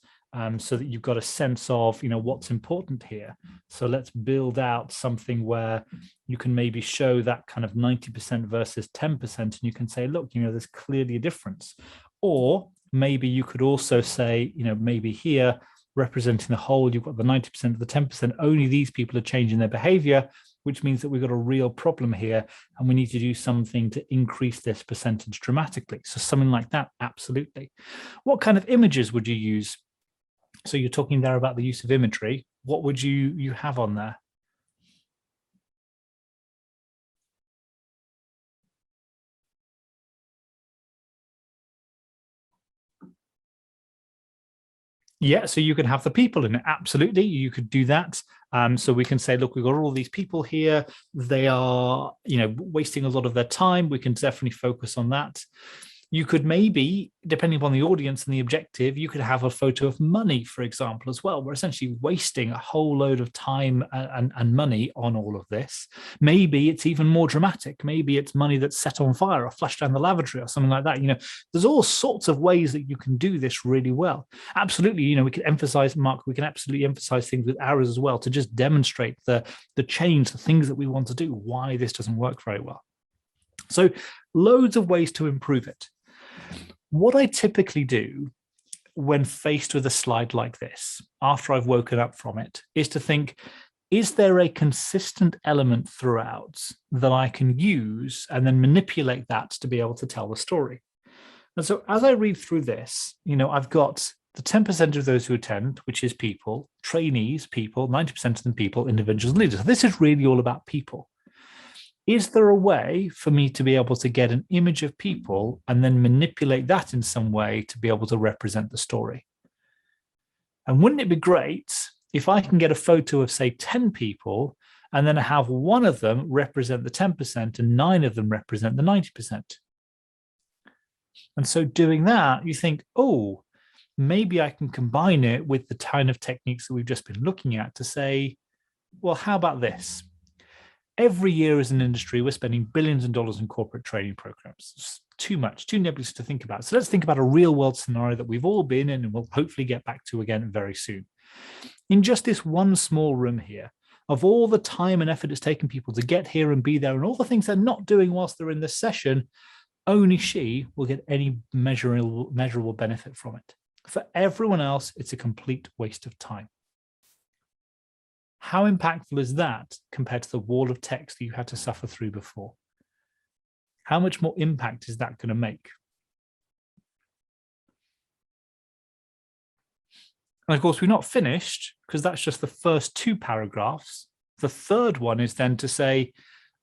Speaker 2: So that you've got a sense of, what's important here. So let's build out something where you can maybe show that kind of 90% versus 10%, and you can say, look, there's clearly a difference. Or maybe you could also say, maybe here, representing the whole, you've got the 90% of the 10%, only these people are changing their behavior, which means that we've got a real problem here, and we need to do something to increase this percentage dramatically. So something like that, absolutely. What kind of images would you use? So you're talking there about the use of imagery. What would you have on there? Yeah, so you can have the people in it. Absolutely, you could do that. So we can say, look, we've got all these people here. They are, wasting a lot of their time. We can definitely focus on that. You could maybe, depending upon the audience and the objective, you could have a photo of money, for example, as well. We're essentially wasting a whole load of time and money on all of this. Maybe it's even more dramatic. Maybe it's money that's set on fire or flushed down the lavatory or something like that. There's all sorts of ways that you can do this really well. Absolutely, we can emphasize, Mark, we can absolutely emphasize things with arrows as well to just demonstrate the change, the things that we want to do, why this doesn't work very well. So loads of ways to improve it. What I typically do when faced with a slide like this, after I've woken up from it, is to think, is there a consistent element throughout that I can use and then manipulate that to be able to tell the story? And so as I read through this, I've got the 10% of those who attend, which is people, trainees, people, 90% of them people, individuals, and leaders. So this is really all about people. Is there a way for me to be able to get an image of people and then manipulate that in some way to be able to represent the story? And wouldn't it be great if I can get a photo of, say, 10 people and then have one of them represent the 10% and 9 of them represent the 90%? And so doing that, you think, oh, maybe I can combine it with the kind of techniques that we've just been looking at to say, well, how about this? Every year as an industry, we're spending billions of dollars in corporate training programs. It's too much, too nebulous to think about. So let's think about a real world scenario that we've all been in and we'll hopefully get back to again very soon. In just this one small room here, of all the time and effort it's taken people to get here and be there and all the things they're not doing whilst they're in this session, only she will get any measurable benefit from it. For everyone else, it's a complete waste of time. How impactful is that compared to the wall of text that you had to suffer through before? How much more impact is that going to make? And of course, we're not finished because that's just the first 2 paragraphs. The third one is then to say,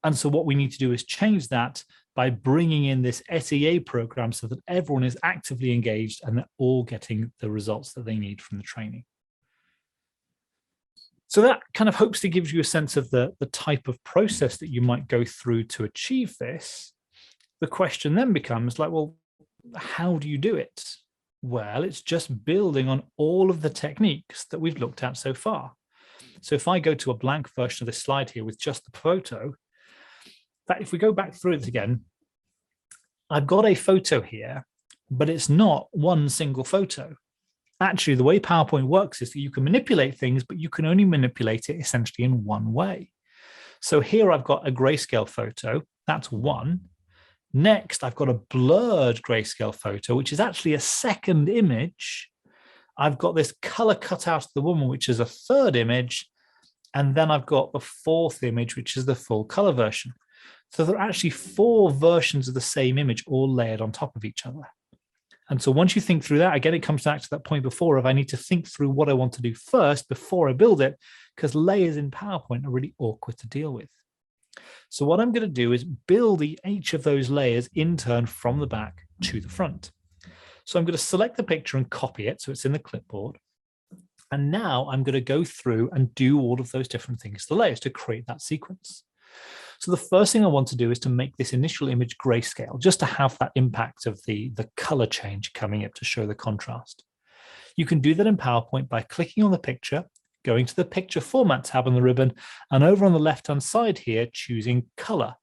Speaker 2: and so what we need to do is change that by bringing in this SEA program so that everyone is actively engaged and they're all getting the results that they need from the training. So that kind of hopefully gives you a sense of the type of process that you might go through to achieve this. The question then becomes like, well, how do you do it? Well, it's just building on all of the techniques that we've looked at so far. So if I go to a blank version of this slide here with just the photo, that if we go back through it again, I've got a photo here, but it's not one single photo. Actually, the way PowerPoint works is that you can manipulate things, but you can only manipulate it essentially in one way. So here I've got a grayscale photo. That's one. Next, I've got a blurred grayscale photo, which is actually a second image. I've got this color cut out of the woman, which is a third image. And then I've got the fourth image, which is the full color version. So there are actually 4 versions of the same image all layered on top of each other. And so once you think through that, again, it comes back to that point before of I need to think through what I want to do first before I build it, because layers in PowerPoint are really awkward to deal with. So what I'm going to do is build each of those layers in turn from the back to the front. So I'm going to select the picture and copy it so it's in the clipboard. And now I'm going to go through and do all of those different things to the layers to create that sequence. So the first thing I want to do is to make this initial image grayscale, just to have that impact of the color change coming up to show the contrast. You can do that in PowerPoint by clicking on the picture, going to the Picture Format tab on the ribbon, and over on the left-hand side here, choosing Color.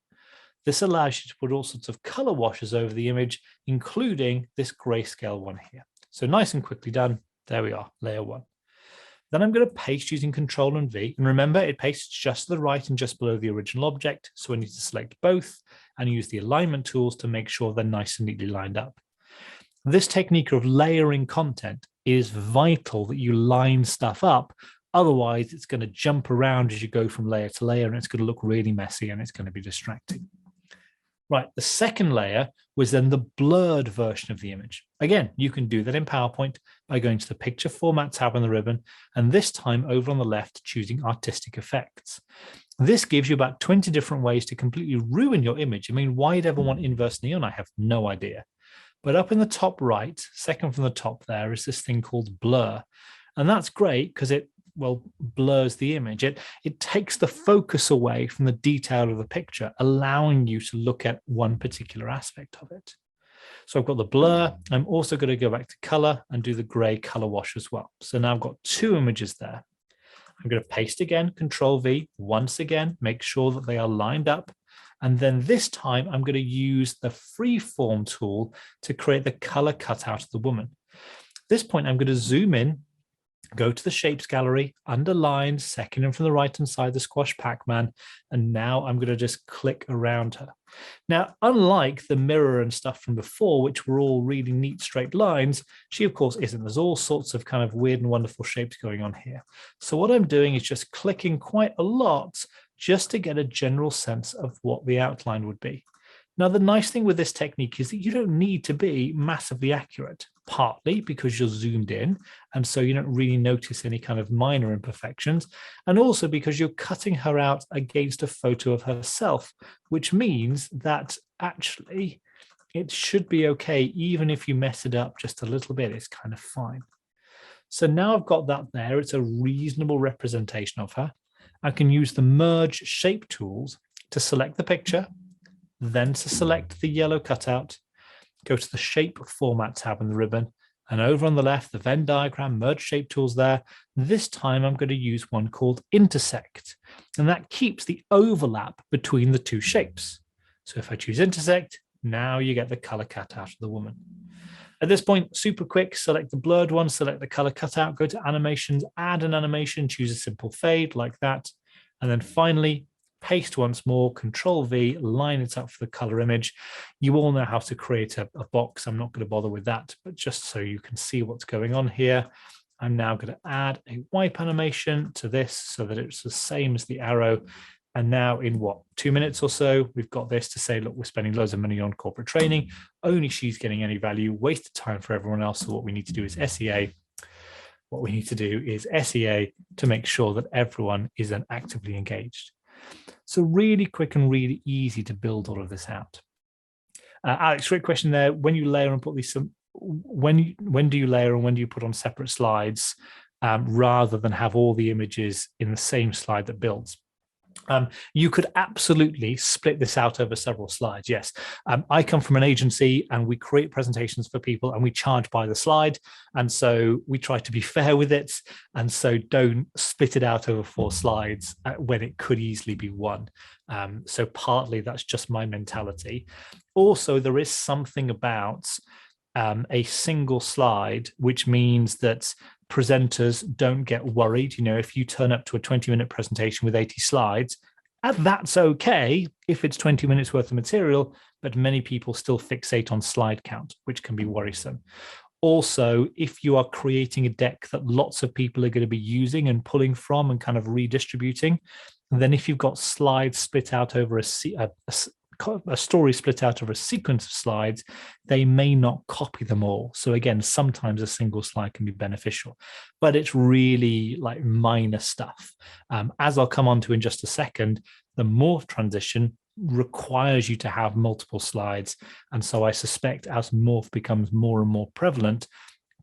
Speaker 2: This allows you to put all sorts of color washes over the image, including this grayscale one here. So nice and quickly done. There we are, layer 1. Then I'm going to paste using Control and V. And remember, it pastes just to the right and just below the original object. So I need to select both and use the alignment tools to make sure they're nice and neatly lined up. This technique of layering content is vital that you line stuff up. Otherwise, it's going to jump around as you go from layer to layer, and it's going to look really messy and it's going to be distracting. Right, the second layer was then the blurred version of the image. Again, you can do that in PowerPoint by going to the Picture Format tab on the ribbon, and this time over on the left, choosing Artistic Effects. This gives you about 20 different ways to completely ruin your image. I mean, why you'd ever want inverse neon, I have no idea. But up in the top right, second from the top there, is this thing called blur. And that's great because it, well, blurs the image. It takes the focus away from the detail of the picture, allowing you to look at one particular aspect of it. So I've got the blur. I'm also going to go back to color and do the gray color wash as well. So now I've got two images there. I'm going to paste again, Control V, once again, make sure that they are lined up. And then this time I'm going to use the freeform tool to create the color cutout of the woman. At this point, I'm going to zoom in, go to the shapes gallery, underline, second in from the right-hand side, the squash Pac-Man, and now I'm going to just click around her. Now, unlike the mirror and stuff from before, which were all really neat straight lines, she, of course, isn't. There's all sorts of kind of weird and wonderful shapes going on here. So what I'm doing is just clicking quite a lot just to get a general sense of what the outline would be. Now, the nice thing with this technique is that you don't need to be massively accurate, partly because you're zoomed in, and so you don't really notice any kind of minor imperfections, and also because you're cutting her out against a photo of herself, which means that actually it should be okay, even if you mess it up just a little bit, it's kind of fine. So now I've got that there, it's a reasonable representation of her. I can use the merge shape tools to select the picture, then to select the yellow cutout, go to the shape format tab in the ribbon, and over on the left, the Venn diagram, merge shape tools there. This time I'm going to use one called intersect, and that keeps the overlap between the two shapes. So if I choose intersect, now you get the color cutout of the woman. At this point, super quick, select the blurred one, select the color cutout, go to animations, add an animation, choose a simple fade like that. And then finally, paste once more, Control V, line it up for the color image. You all know how to create a box. I'm not going to bother with that, but just so you can see what's going on here, I'm now going to add a wipe animation to this so that it's the same as the arrow. And now in what, 2 minutes or so, we've got this to say, look, we're spending loads of money on corporate training. Only she's getting any value, wasted time for everyone else. So what we need to do is SEA. What we need to do is SEA to make sure that everyone is then actively engaged. So really quick and really easy to build all of this out. Alex, great question there. When you layer and put these, when do you layer and when do you put on separate slides rather than have all the images in the same slide that builds? You could absolutely split this out over several slides. Yes, I come from an agency and we create presentations for people and we charge by the slide. And so we try to be fair with it. And so don't split it out over 4 slides when it could easily be one. So partly that's just my mentality. Also, there is something about a single slide, which means that presenters don't get worried. You know, if you turn up to a 20-minute presentation with 80 slides, that's okay if it's 20 minutes worth of material, but many people still fixate on slide count, which can be worrisome. Also, if you are creating a deck that lots of people are going to be using and pulling from and kind of redistributing, then if you've got slides split out over a story split out over a sequence of slides, they may not copy them all. So again, sometimes a single slide can be beneficial, but it's really like minor stuff. As I'll come on to in just a second, the morph transition requires you to have multiple slides. And so I suspect as morph becomes more and more prevalent,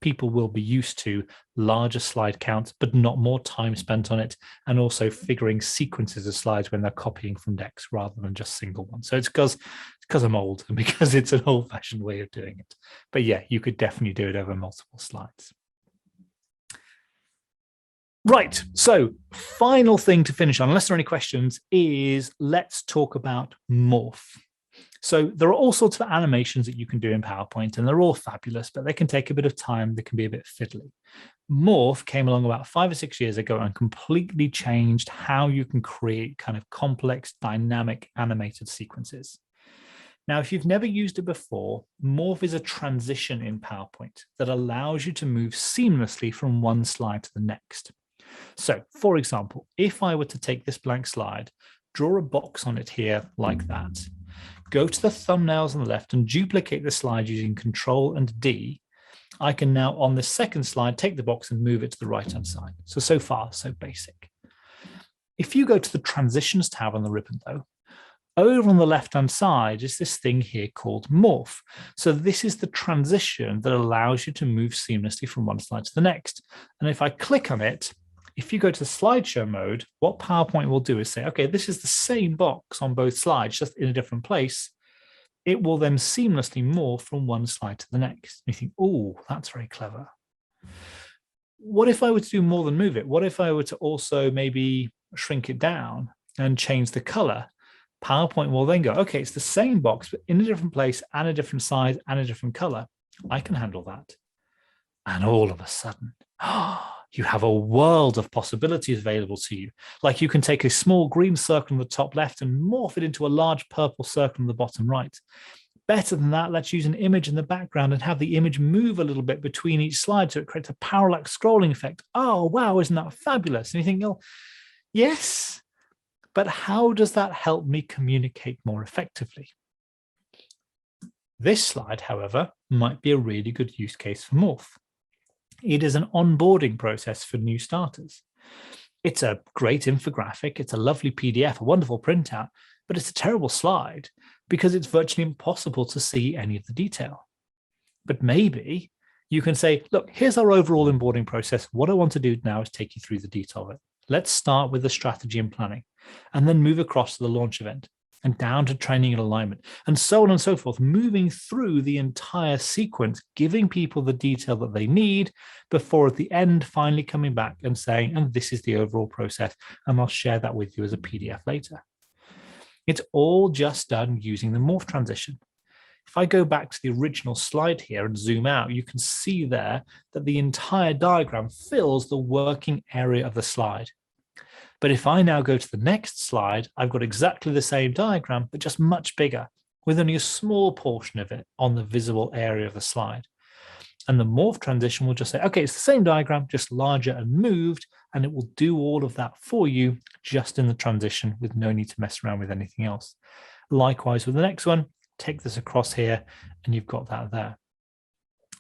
Speaker 2: people will be used to larger slide counts, but not more time spent on it, and also figuring sequences of slides when they're copying from decks rather than just single ones. So it's because I'm old and because it's an old-fashioned way of doing it. But yeah, you could definitely do it over multiple slides. Right, so final thing to finish on, unless there are any questions, is let's talk about morph. So there are all sorts of animations that you can do in PowerPoint, and they're all fabulous, but they can take a bit of time. They can be a bit fiddly. Morph came along about 5 or 6 years ago and completely changed how you can create kind of complex, dynamic, animated sequences. Now, if you've never used it before, Morph is a transition in PowerPoint that allows you to move seamlessly from one slide to the next. So, for example, if I were to take this blank slide, draw a box on it here like that, go to the thumbnails on the left and duplicate the slide using Control and D, I can now, on the second slide, take the box and move it to the right-hand side. So far, so basic. If you go to the Transitions tab on the ribbon, though, Over on the left-hand side is this thing here called Morph. So this is the transition that allows you to move seamlessly from one slide to the next. And if I click on it, if you go to the slideshow mode, what PowerPoint will do is say, okay, this is the same box on both slides, just in a different place. It will then seamlessly morph from one slide to the next. And you think, oh, that's very clever. What if I were to do more than move it? What if I were to also maybe shrink it down and change the color? PowerPoint will then go, okay, it's the same box, but in a different place and a different size and a different color. I can handle that. And all of a sudden, you have a world of possibilities available to you. Like you can take a small green circle on the top left and morph it into a large purple circle on the bottom right. Better than that, let's use an image in the background and have the image move a little bit between each slide so it creates a parallax scrolling effect. Oh, wow, isn't that fabulous? And you think, oh, yes, but how does that help me communicate more effectively? This slide, however, might be a really good use case for Morph. It is an onboarding process for new starters. It's a great infographic, it's a lovely PDF, a wonderful printout, but it's a terrible slide because it's virtually impossible to see any of the detail. But maybe you can say, look, here's our overall onboarding process. What I want to do now is take you through the detail of it. Let's start with the strategy and planning, and then move across to the launch event and down to training and alignment, and so on and so forth, moving through the entire sequence, giving people the detail that they need before at the end, finally coming back and saying, and this is the overall process, and I'll share that with you as a PDF later. It's all just done using the morph transition. If I go back to the original slide here and zoom out, you can see there that the entire diagram fills the working area of the slide. But if I now go to the next slide, I've got exactly the same diagram, but just much bigger, with only a small portion of it on the visible area of the slide. And the morph transition will just say, okay, it's the same diagram, just larger and moved, and it will do all of that for you just in the transition with no need to mess around with anything else. Likewise with the next one, take this across here and you've got that there.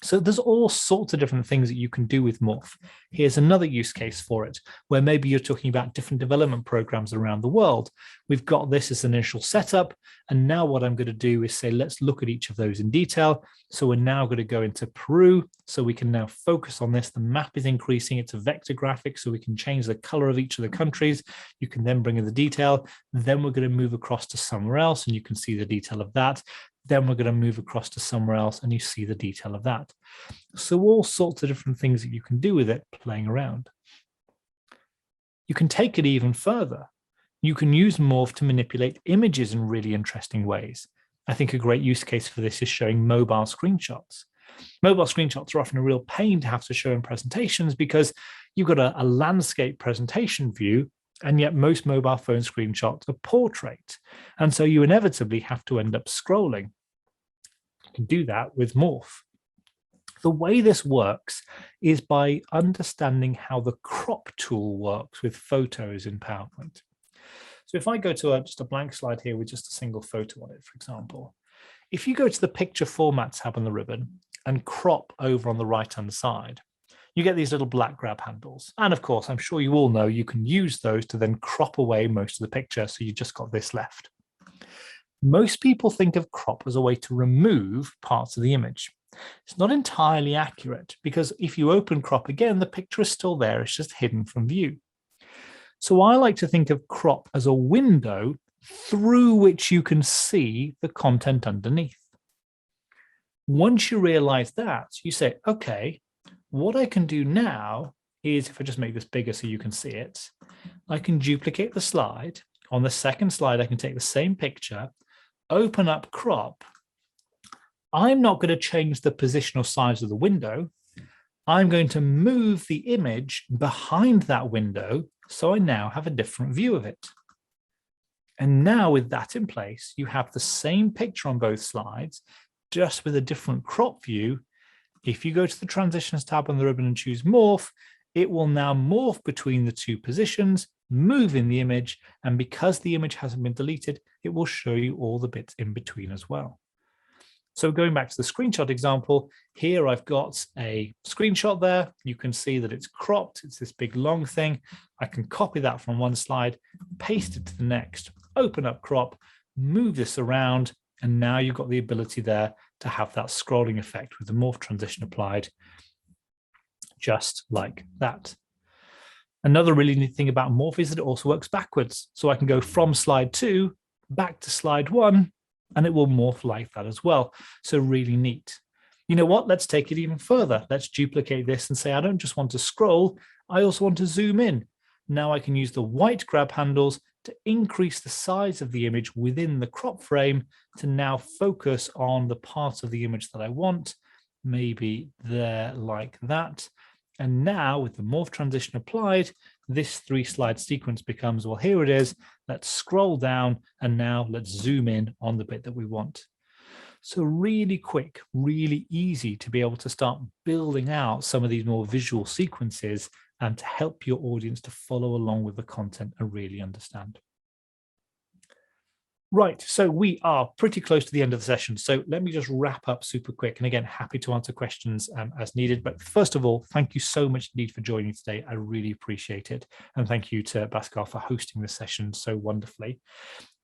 Speaker 2: So there's all sorts of different things that you can do with Morph. Here's another use case for it, where maybe you're talking about different development programs around the world. We've got this as an initial setup. And now what I'm going to do is say, let's look at each of those in detail. So we're now going to go into Peru. So we can now focus on this. The map is increasing. It's a vector graphic, so we can change the color of each of the countries. You can then bring in the detail. Then we're going to move across to somewhere else, and you can see the detail of that. Then we're going to move across to somewhere else and you see the detail of that. So all sorts of different things that you can do with it playing around. You can take it even further. You can use Morph to manipulate images in really interesting ways. I think a great use case for this is showing mobile screenshots. Mobile screenshots are often a real pain to have to show in presentations because you've got a landscape presentation view, and yet most mobile phone screenshots are portrait. And so you inevitably have to end up scrolling. You can do that with Morph. The way this works is by understanding how the crop tool works with photos in PowerPoint. So if I go to just a blank slide here with just a single photo on it, for example, if you go to the picture format tab on the ribbon and crop over on the right-hand side, you get these little black grab handles. And of course, I'm sure you all know you can use those to then crop away most of the picture. So you just got this left. Most people think of crop as a way to remove parts of the image. It's not entirely accurate because if you open crop again, the picture is still there. It's just hidden from view. So I like to think of crop as a window through which you can see the content underneath. Once you realize that, you say, okay, what I can do now is, if I just make this bigger so you can see it, I can duplicate the slide. On the second slide, I can take the same picture, open up crop. I'm not going to change the position or size of the window. I'm going to move the image behind that window so I now have a different view of it. And now with that in place, you have the same picture on both slides, just with a different crop view. If you go to the Transitions tab on the ribbon and choose Morph, it will now morph between the two positions, move in the image, and because the image hasn't been deleted, it will show you all the bits in between as well. So going back to the screenshot example, here I've got a screenshot there. You can see that it's cropped. It's this big long thing. I can copy that from one slide, paste it to the next, open up crop, move this around, and now you've got the ability there to have that scrolling effect with the morph transition applied, just like that. Another really neat thing about morph is that it also works backwards. So I can go from slide 2 back to slide 1, and it will morph like that as well. So really neat. You know what? Let's take it even further. Let's duplicate this and say, I don't just want to scroll, I also want to zoom in. Now I can use the white grab handles to increase the size of the image within the crop frame to now focus on the part of the image that I want, maybe there like that. And now with the morph transition applied, this 3-slide sequence becomes, well, here it is. Let's scroll down, and now let's zoom in on the bit that we want. So really quick, really easy to be able to start building out some of these more visual sequences and to help your audience to follow along with the content and really understand. Right, so we are pretty close to the end of the session. So let me just wrap up super quick. And again, happy to answer questions as needed. But first of all, thank you so much indeed for joining today. I really appreciate it. And thank you to Bhaskar for hosting this session so wonderfully.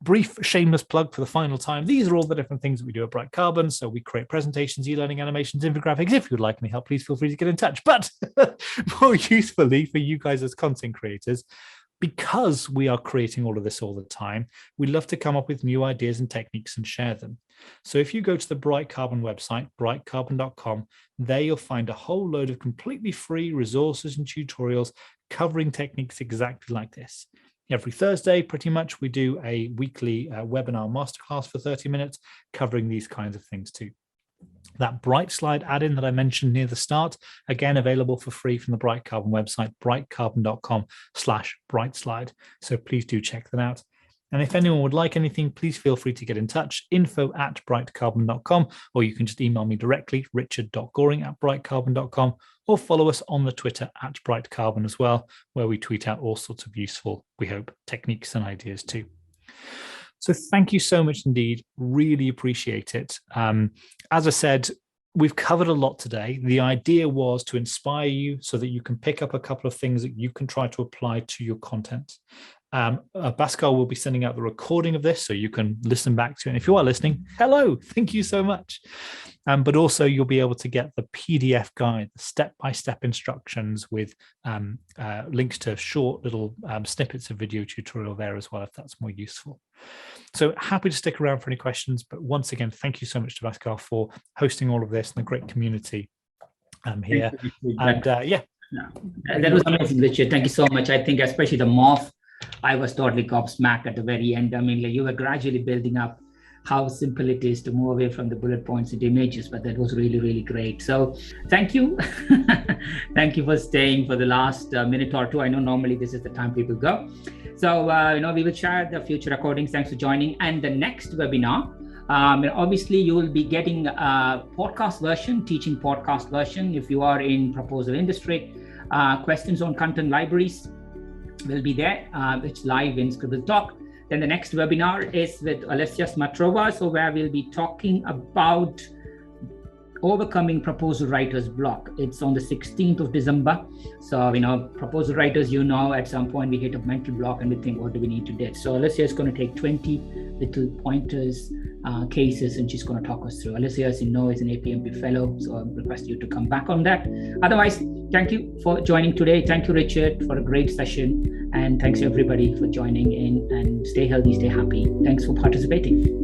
Speaker 2: Brief shameless plug for the final time. These are all the different things that we do at Bright Carbon. So we create presentations, e-learning animations, infographics. If you'd like any help, please feel free to get in touch. But more usefully for you guys as content creators, because we are creating all of this all the time, we love to come up with new ideas and techniques and share them. So if you go to the Bright Carbon website, brightcarbon.com, there you'll find a whole load of completely free resources and tutorials covering techniques exactly like this. Every Thursday, pretty much, we do a weekly webinar masterclass for 30 minutes covering these kinds of things too. That Brightslide add-in that I mentioned near the start, again, available for free from the Bright Carbon website, brightcarbon.com/Brightslide. So please do check that out. And if anyone would like anything, please feel free to get in touch, info@brightcarbon.com, or you can just email me directly, richard.goring@brightcarbon.com, or follow us on the Twitter @brightcarbon as well, where we tweet out all sorts of useful, we hope, techniques and ideas too. So thank you so much indeed. Really appreciate it. As I said, we've covered a lot today. The idea was to inspire you so that you can pick up a couple of things that you can try to apply to your content. Bhaskar will be sending out the recording of this so you can listen back to it. And if you are listening, hello, thank you so much. But also you'll be able to get the PDF guide, the step-by-step instructions with links to short little snippets of video tutorial there as well, if that's more useful. So happy to stick around for any questions. But once again, thank you so much to Bhaskar for hosting all of this and the great community here. And yeah.
Speaker 1: That was amazing, Richard. Thank you so much. I think especially the morph, I was totally gobsmacked at the very end. I mean, like, you were gradually building up how simple it is to move away from the bullet points into images, but that was really, really great. So thank you. Thank you for staying for the last minute or two. I know normally this is the time people go. So, we will share the future recordings. Thanks for joining. And the next webinar, obviously you will be getting a podcast version, teaching podcast version. If you are in proposal industry, questions on content libraries will be there. It's live in Scribble Talk. Then the next webinar is with Alessia Smatrova, so where we'll be talking about overcoming proposal writers block. It's on the 16th of December. So, proposal writers, at some point we hit a mental block and we think, what do we need to do? So Alessia is going to take 20 little pointers, cases, and she's going to talk us through. Alessia, as you know, is an APMP fellow, so I request you to come back on that. Otherwise, thank you for joining today. Thank you, Richard, for a great session. And thanks everybody for joining in, and stay healthy, stay happy. Thanks for participating.